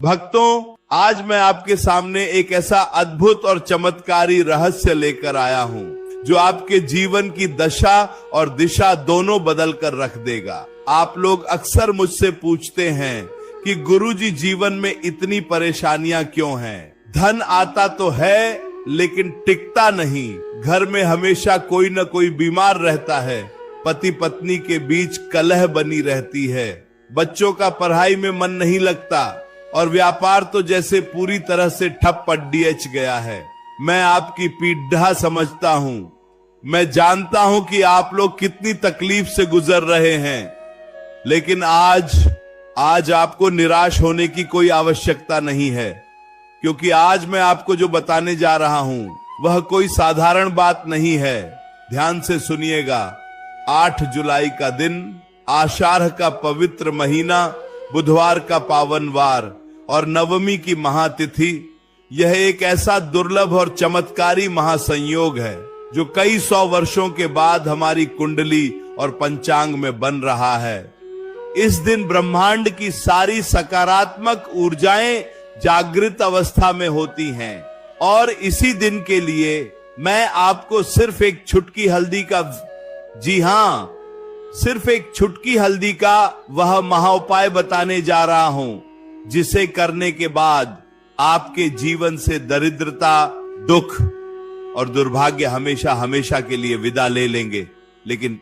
भक्तों, आज मैं आपके सामने एक ऐसा अद्भुत और चमत्कारी रहस्य लेकर आया हूं जो आपके जीवन की दशा और दिशा दोनों बदल कर रख देगा। आप लोग अक्सर मुझसे पूछते हैं कि गुरुजी, जीवन में इतनी परेशानियां क्यों हैं? धन आता तो है लेकिन टिकता नहीं, घर में हमेशा कोई न कोई बीमार रहता है, पति पत्नी के बीच कलह बनी रहती है, बच्चों का पढ़ाई में मन नहीं लगता और व्यापार तो जैसे पूरी तरह से ठप पड़ियच गया है। मैं आपकी पीड़ा समझता हूं, मैं जानता हूं कि आप लोग कितनी तकलीफ से गुजर रहे हैं, लेकिन आज आपको निराश होने की कोई आवश्यकता नहीं है, क्योंकि आज मैं आपको जो बताने जा रहा हूं वह कोई साधारण बात नहीं है। ध्यान से सुनिएगा। 8 जुलाई का दिन, आषाढ़ का पवित्र महीना, बुधवार का पावन वार और नवमी की महातिथि, यह एक ऐसा दुर्लभ और चमत्कारी महासंयोग है जो कई 100 वर्षों के बाद हमारी कुंडली और पंचांग में बन रहा है। इस दिन ब्रह्मांड की सारी सकारात्मक ऊर्जाएं जागृत अवस्था में होती हैं और इसी दिन के लिए मैं आपको सिर्फ एक चुटकी हल्दी का, जी हां, सिर्फ एक चुटकी हल्दी का वह महाउपाय बताने जा रहा हूं, जिसे करने के बाद आपके जीवन से दरिद्रता, दुख और दुर्भाग्य हमेशा हमेशा के लिए विदा ले लेंगे। लेकिन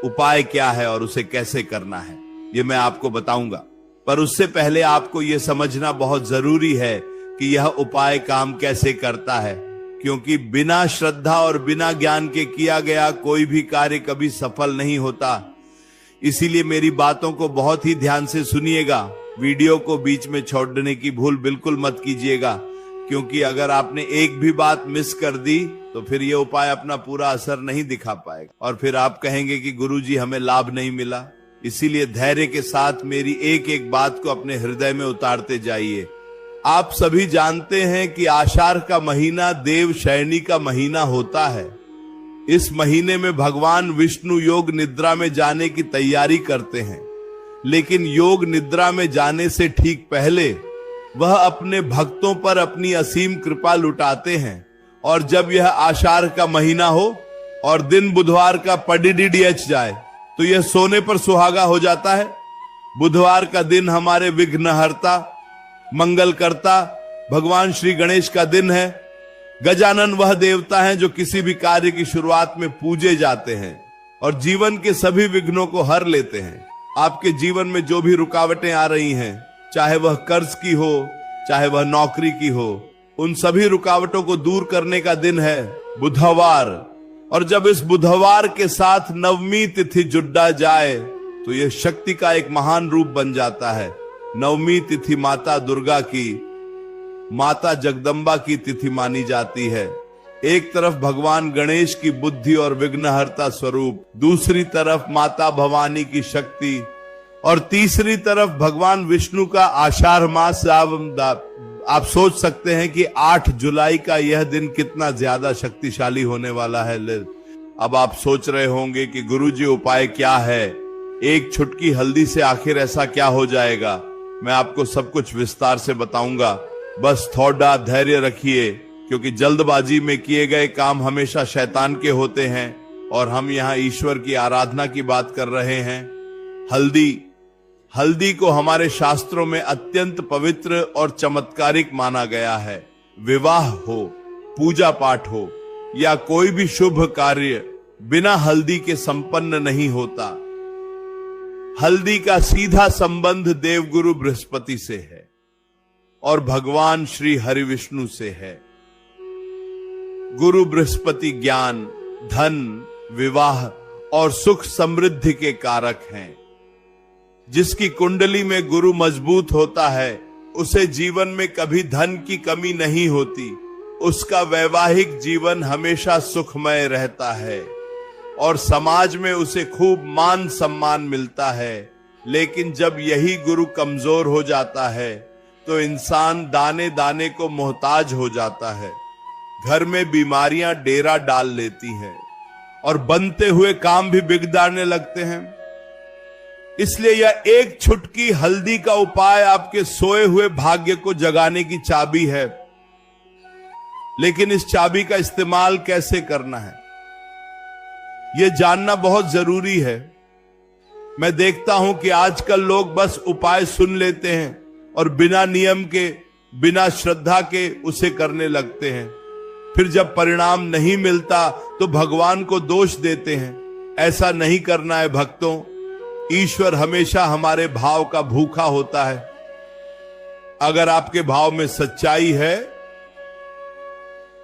उपाय क्या है और उसे कैसे करना है, ये मैं आपको बताऊंगा। पर उससे पहले आपको यह समझना बहुत जरूरी है कि यह उपाय काम कैसे करता है, क्योंकि बिना श्रद्धा और बिना ज्ञान के किया गया कोई भी कार्य कभी सफल नहीं होता। इसीलिए मेरी बातों को बहुत ही ध्यान से सुनिएगा। वीडियो को बीच में छोड़ने की भूल बिल्कुल मत कीजिएगा, क्योंकि अगर आपने एक भी बात मिस कर दी तो फिर यह उपाय अपना पूरा असर नहीं दिखा पाएगा और फिर आप कहेंगे कि गुरुजी हमें लाभ नहीं मिला। इसीलिए धैर्य के साथ मेरी एक एक बात को अपने हृदय में उतारते जाइए। आप सभी जानते हैं कि आषाढ़ का महीना देव शयनी का महीना होता है। इस महीने में भगवान विष्णु योग निद्रा में जाने की तैयारी करते हैं, लेकिन योग निद्रा में जाने से ठीक पहले वह अपने भक्तों पर अपनी असीम कृपा लुटाते हैं। और जब यह आषाढ़ का महीना हो और दिन बुधवार का पड़िडियच जाए तो यह सोने पर सुहागा हो जाता है। बुधवार का दिन हमारे विघ्नहर्ता, मंगल करता भगवान श्री गणेश का दिन है। गजानन वह देवता हैं जो किसी भी कार्य की शुरुआत में पूजे जाते हैं और जीवन के सभी विघ्नों को हर लेते हैं। आपके जीवन में जो भी रुकावटें आ रही हैं, चाहे वह कर्ज की हो, चाहे वह नौकरी की हो, उन सभी रुकावटों को दूर करने का दिन है बुधवार। और जब इस बुधवार के साथ नवमी तिथि जुड़ा जाए तो यह शक्ति का एक महान रूप बन जाता है। नवमी तिथि माता दुर्गा की, माता जगदम्बा की तिथि मानी जाती है। एक तरफ भगवान गणेश की बुद्धि और विघ्नहर्ता स्वरूप, दूसरी तरफ माता भवानी की शक्ति और तीसरी तरफ भगवान विष्णु का आषाढ़ मास। आप सोच सकते हैं कि 8 जुलाई का यह दिन कितना ज्यादा शक्तिशाली होने वाला है। अब आप सोच रहे होंगे कि गुरुजी उपाय क्या है, एक चुटकी हल्दी से आखिर ऐसा क्या हो जाएगा? मैं आपको सब कुछ विस्तार से बताऊंगा, बस थोड़ा धैर्य रखिए, क्योंकि जल्दबाजी में किए गए काम हमेशा शैतान के होते हैं और हम यहाँ ईश्वर की आराधना की बात कर रहे हैं। हल्दी को हमारे शास्त्रों में अत्यंत पवित्र और चमत्कारिक माना गया है। विवाह हो, पूजा पाठ हो या कोई भी शुभ कार्य बिना हल्दी के संपन्न नहीं होता। हल्दी का सीधा संबंध देवगुरु बृहस्पति से है और भगवान श्री हरि विष्णु से है। गुरु बृहस्पति ज्ञान, धन, विवाह और सुख समृद्धि के कारक हैं। जिसकी कुंडली में गुरु मजबूत होता है उसे जीवन में कभी धन की कमी नहीं होती, उसका वैवाहिक जीवन हमेशा सुखमय रहता है और समाज में उसे खूब मान सम्मान मिलता है। लेकिन जब यही गुरु कमजोर हो जाता है तो इंसान दाने दाने को मोहताज हो जाता है। घर में बीमारियां डेरा डाल लेती हैं और बनते हुए काम भी बिगड़ने लगते हैं। इसलिए यह एक चुटकी हल्दी का उपाय आपके सोए हुए भाग्य को जगाने की चाबी है। लेकिन इस चाबी का इस्तेमाल कैसे करना है, यह जानना बहुत जरूरी है। मैं देखता हूं कि आजकल लोग बस उपाय सुन लेते हैं और बिना नियम के, बिना श्रद्धा के उसे करने लगते हैं। फिर जब परिणाम नहीं मिलता तो भगवान को दोष देते हैं। ऐसा नहीं करना है भक्तों। ईश्वर हमेशा हमारे भाव का भूखा होता है। अगर आपके भाव में सच्चाई है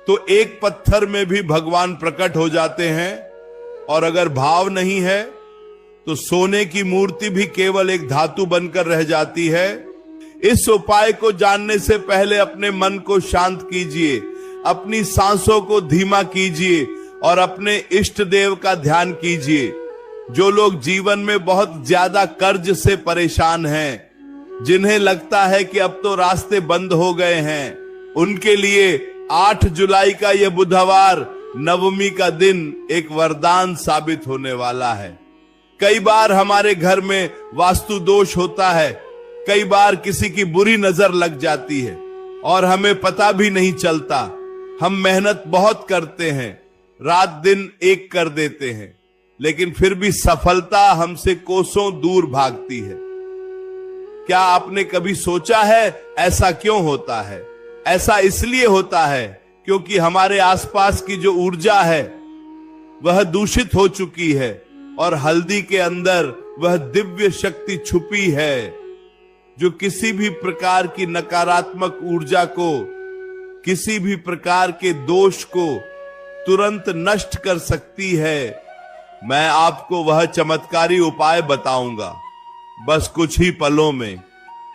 तो एक पत्थर में भी भगवान प्रकट हो जाते हैं, और अगर भाव नहीं है तो सोने की मूर्ति भी केवल एक धातु बनकर रह जाती है। इस उपाय को जानने से पहले अपने मन को शांत कीजिए, अपनी सांसों को धीमा कीजिए और अपने इष्ट देव का ध्यान कीजिए। जो लोग जीवन में बहुत ज्यादा कर्ज से परेशान हैं, जिन्हें लगता है कि अब तो रास्ते बंद हो गए हैं, उनके लिए 8 जुलाई का यह बुधवार, नवमी का दिन एक वरदान साबित होने वाला है। कई बार हमारे घर में वास्तु दोष होता है, कई बार किसी की बुरी नजर लग जाती है और हमें पता भी नहीं चलता। हम मेहनत बहुत करते हैं, रात दिन एक कर देते हैं, लेकिन फिर भी सफलता हमसे कोसों दूर भागती है। क्या आपने कभी सोचा है ऐसा क्यों होता है? ऐसा इसलिए होता है क्योंकि हमारे आसपास की जो ऊर्जा है वह दूषित हो चुकी है और हल्दी के अंदर वह दिव्य शक्ति छुपी है जो किसी भी प्रकार की नकारात्मक ऊर्जा को, किसी भी प्रकार के दोष को तुरंत नष्ट कर सकती है। मैं आपको वह चमत्कारी उपाय बताऊंगा बस कुछ ही पलों में।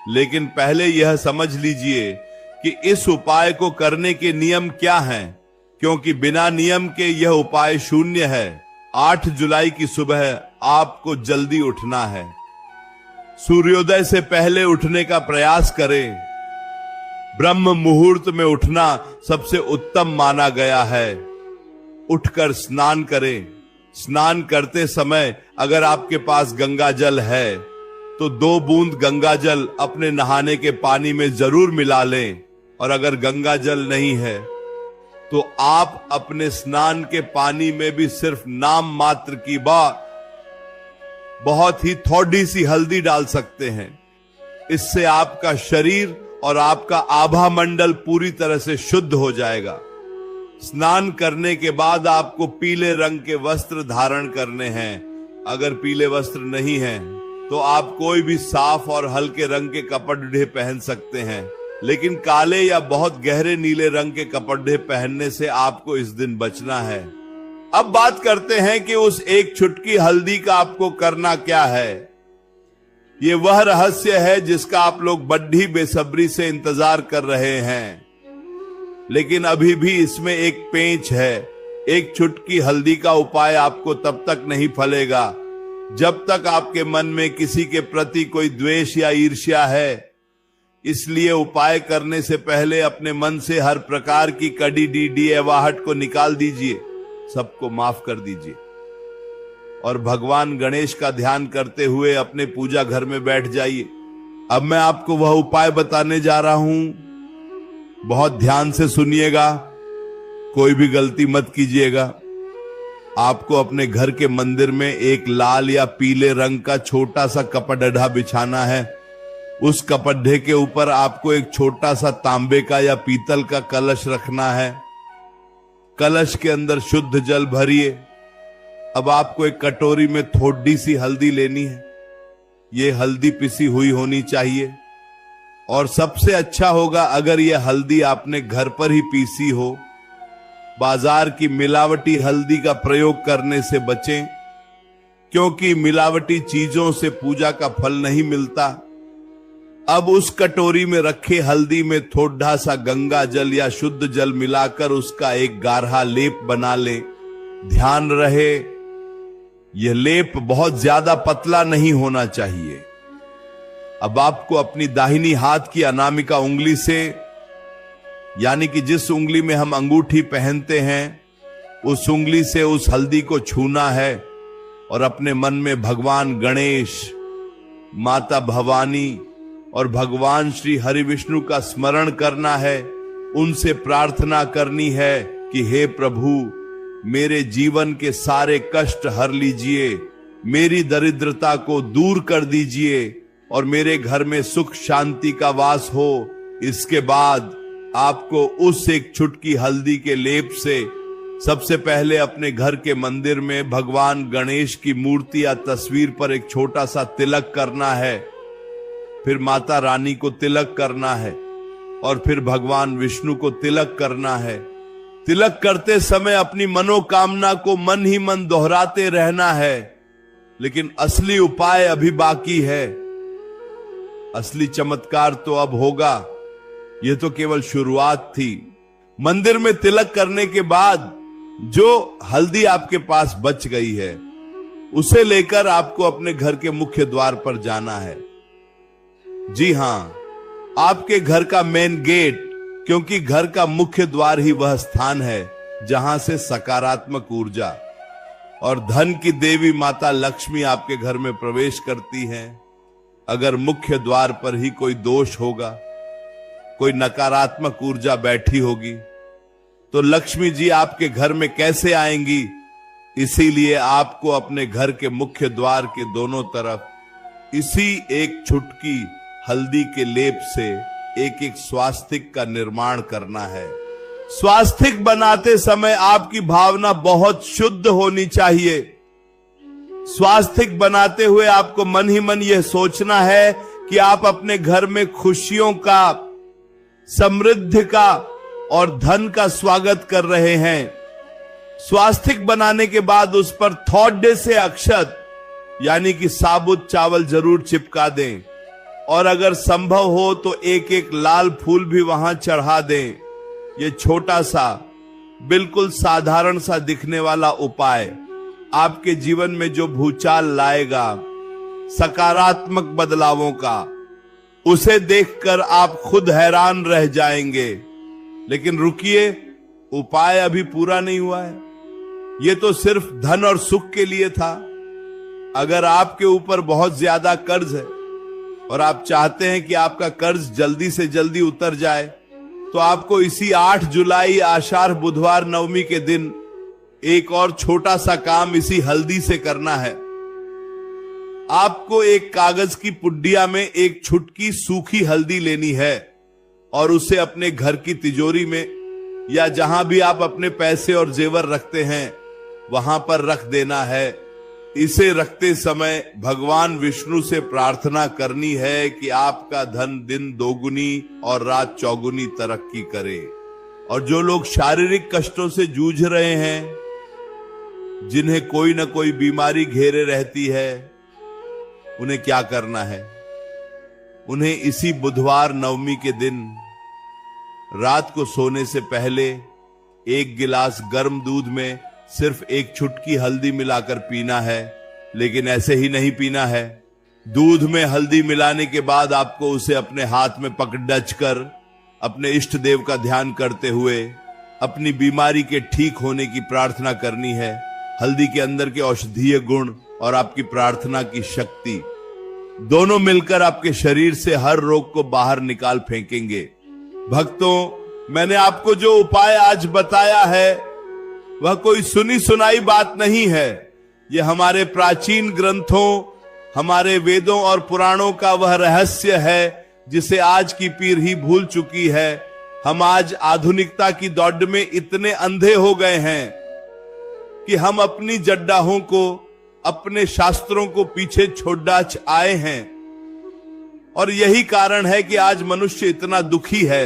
लेकिन पहले यह समझ लीजिए कि इस उपाय को करने के नियम क्या हैं, क्योंकि बिना नियम के यह उपाय शून्य है। 8 जुलाई की सुबह आपको जल्दी उठना है। सूर्योदय से पहले उठने का प्रयास करें। ब्रह्म मुहूर्त में उठना सबसे उत्तम माना गया है। उठकर स्नान करें। स्नान करते समय अगर आपके पास गंगा जल है तो 2 बूंद गंगा जल अपने नहाने के पानी में जरूर मिला लें, और अगर गंगा जल नहीं है तो आप अपने स्नान के पानी में भी सिर्फ नाम मात्र की बहुत ही थोड़ी सी हल्दी डाल सकते हैं। इससे आपका शरीर और आपका आभा मंडल पूरी तरह से शुद्ध हो जाएगा। स्नान करने के बाद आपको पीले रंग के वस्त्र धारण करने हैं। अगर पीले वस्त्र नहीं हैं तो आप कोई भी साफ और हल्के रंग के कपड़े पहन सकते हैं, लेकिन काले या बहुत गहरे नीले रंग के कपड़े पहनने से आपको इस दिन बचना है। अब बात करते हैं कि उस एक चुटकी हल्दी का आपको करना क्या है। ये वह रहस्य है जिसका आप लोग बड़ी बेसब्री से इंतजार कर रहे हैं, लेकिन अभी भी इसमें एक पेंच है। एक चुटकी हल्दी का उपाय आपको तब तक नहीं फलेगा जब तक आपके मन में किसी के प्रति कोई द्वेष या ईर्ष्या है। इसलिए उपाय करने से पहले अपने मन से हर प्रकार की कड़ी डीडी एवाहट को निकाल दीजिए, सबको माफ कर दीजिए और भगवान गणेश का ध्यान करते हुए अपने पूजा घर में बैठ जाइए। अब मैं आपको वह उपाय बताने जा रहा हूं, बहुत ध्यान से सुनिएगा, कोई भी गलती मत कीजिएगा। आपको अपने घर के मंदिर में एक लाल या पीले रंग का छोटा सा कपड़ा बिछाना है। उस कपड़े के ऊपर आपको एक छोटा सा तांबे का या पीतल का कलश रखना है। कलश के अंदर शुद्ध जल भरिए। अब आपको एक कटोरी में थोड़ी सी हल्दी लेनी है। ये हल्दी पिसी हुई होनी चाहिए, और सबसे अच्छा होगा अगर यह हल्दी आपने घर पर ही पीसी हो। बाजार की मिलावटी हल्दी का प्रयोग करने से बचें, क्योंकि मिलावटी चीजों से पूजा का फल नहीं मिलता। अब उस कटोरी में रखे हल्दी में थोड़ा सा गंगा जल या शुद्ध जल मिलाकर उसका एक गाढ़ा लेप बना लें। ध्यान रहे यह लेप बहुत ज्यादा पतला नहीं होना चाहिए। अब आपको अपनी दाहिनी हाथ की अनामिका उंगली से, यानी कि जिस उंगली में हम अंगूठी पहनते हैं, उस उंगली से उस हल्दी को छूना है और अपने मन में भगवान गणेश माता भवानी और भगवान श्री हरि विष्णु का स्मरण करना है। उनसे प्रार्थना करनी है कि हे प्रभु, मेरे जीवन के सारे कष्ट हर लीजिए, मेरी दरिद्रता को दूर कर दीजिए और मेरे घर में सुख शांति का वास हो। इसके बाद आपको उस एक चुटकी हल्दी के लेप से सबसे पहले अपने घर के मंदिर में भगवान गणेश की मूर्ति या तस्वीर पर एक छोटा सा तिलक करना है, फिर माता रानी को तिलक करना है और फिर भगवान विष्णु को तिलक करना है। तिलक करते समय अपनी मनोकामना को मन ही मन दोहराते रहना है। लेकिन असली उपाय अभी बाकी है, असली चमत्कार तो अब होगा। यह तो केवल शुरुआत थी। मंदिर में तिलक करने के बाद जो हल्दी आपके पास बच गई है उसे लेकर आपको अपने घर के मुख्य द्वार पर जाना है। जी हां, आपके घर का मेन गेट, क्योंकि घर का मुख्य द्वार ही वह स्थान है जहां से सकारात्मक ऊर्जा और धन की देवी माता लक्ष्मी आपके घर में प्रवेश करती हैं। अगर मुख्य द्वार पर ही कोई दोष होगा, कोई नकारात्मक ऊर्जा बैठी होगी, तो लक्ष्मी जी आपके घर में कैसे आएंगी? इसीलिए आपको अपने घर के मुख्य द्वार के दोनों तरफ इसी एक चुटकी हल्दी के लेप से एक एक स्वास्तिक का निर्माण करना है। स्वास्तिक बनाते समय आपकी भावना बहुत शुद्ध होनी चाहिए। स्वास्तिक बनाते हुए आपको मन ही मन यह सोचना है कि आप अपने घर में खुशियों का, समृद्धि का और धन का स्वागत कर रहे हैं। स्वास्तिक बनाने के बाद उस पर थोड़े से अक्षत यानी कि साबुत चावल जरूर चिपका दें और अगर संभव हो तो एक एक लाल फूल भी वहां चढ़ा दें। यह छोटा सा, बिल्कुल साधारण सा दिखने वाला उपाय आपके जीवन में जो भूचाल लाएगा, सकारात्मक बदलावों का, उसे देखकर आप खुद हैरान रह जाएंगे। लेकिन रुकिए, उपाय अभी पूरा नहीं हुआ है। यह तो सिर्फ धन और सुख के लिए था। अगर आपके ऊपर बहुत ज्यादा कर्ज है और आप चाहते हैं कि आपका कर्ज जल्दी से जल्दी उतर जाए, तो आपको इसी 8 जुलाई आषाढ़ बुधवार नवमी के दिन एक और छोटा सा काम इसी हल्दी से करना है। आपको एक कागज की पुड्डिया में एक छुटकी सूखी हल्दी लेनी है और उसे अपने घर की तिजोरी में या जहां भी आप अपने पैसे और जेवर रखते हैं वहां पर रख देना है। इसे रखते समय भगवान विष्णु से प्रार्थना करनी है कि आपका धन दिन दोगुनी और रात चौगुनी तरक्की करे। और जो लोग शारीरिक कष्टों से जूझ रहे हैं, जिन्हें कोई ना कोई बीमारी घेरे रहती है, उन्हें क्या करना है? उन्हें इसी बुधवार नवमी के दिन रात को सोने से पहले 1 गिलास गर्म दूध में सिर्फ एक चुटकी हल्दी मिलाकर पीना है। लेकिन ऐसे ही नहीं पीना है। दूध में हल्दी मिलाने के बाद आपको उसे अपने हाथ में पकड़ कर अपने इष्ट देव का ध्यान करते हुए अपनी बीमारी के ठीक होने की प्रार्थना करनी है। हल्दी के अंदर के औषधीय गुण और आपकी प्रार्थना की शक्ति दोनों मिलकर आपके शरीर से हर रोग को बाहर निकाल फेंकेंगे। भक्तों, मैंने आपको जो उपाय आज बताया है वह कोई सुनी सुनाई बात नहीं है। यह हमारे प्राचीन ग्रंथों, हमारे वेदों और पुराणों का वह रहस्य है जिसे आज की पीढ़ी भूल चुकी है। हम आज आधुनिकता की दौड़ में इतने अंधे हो गए हैं कि हम अपनी जड्डाहों को, अपने शास्त्रों को पीछे छोड़ आए हैं। और यही कारण है कि आज मनुष्य इतना दुखी है।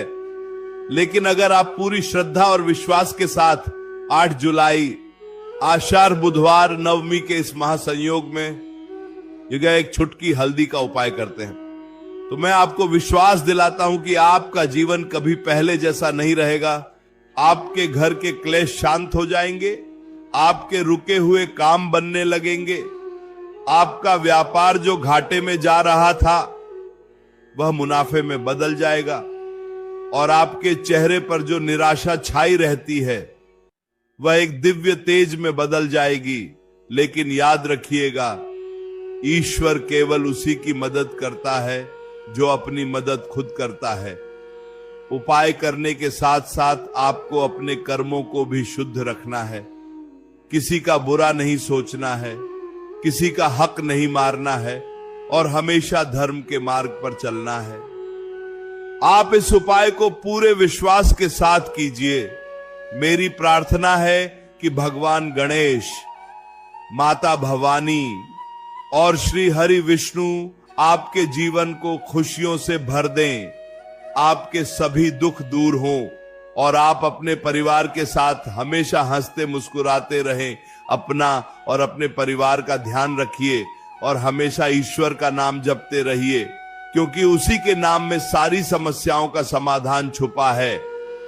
लेकिन अगर आप पूरी श्रद्धा और विश्वास के साथ 8 जुलाई आषाढ़ बुधवार नवमी के इस महासंयोग में यह एक छुटकी हल्दी का उपाय करते हैं, तो मैं आपको विश्वास दिलाता हूं कि आपका जीवन कभी पहले जैसा नहीं रहेगा। आपके घर के क्लेश शांत हो जाएंगे, आपके रुके हुए काम बनने लगेंगे, आपका व्यापार जो घाटे में जा रहा था वह मुनाफे में बदल जाएगा और आपके चेहरे पर जो निराशा छाई रहती है वह एक दिव्य तेज में बदल जाएगी। लेकिन याद रखिएगा, ईश्वर केवल उसी की मदद करता है जो अपनी मदद खुद करता है। उपाय करने के साथ साथ आपको अपने कर्मों को भी शुद्ध रखना है। किसी का बुरा नहीं सोचना है, किसी का हक नहीं मारना है और हमेशा धर्म के मार्ग पर चलना है। आप इस उपाय को पूरे विश्वास के साथ कीजिए। मेरी प्रार्थना है कि भगवान गणेश, माता भवानी और श्री हरि विष्णु आपके जीवन को खुशियों से भर दें, आपके सभी दुख दूर हों और आप अपने परिवार के साथ हमेशा हंसते मुस्कुराते रहें। अपना और अपने परिवार का ध्यान रखिए और हमेशा ईश्वर का नाम जपते रहिए, क्योंकि उसी के नाम में सारी समस्याओं का समाधान छुपा है।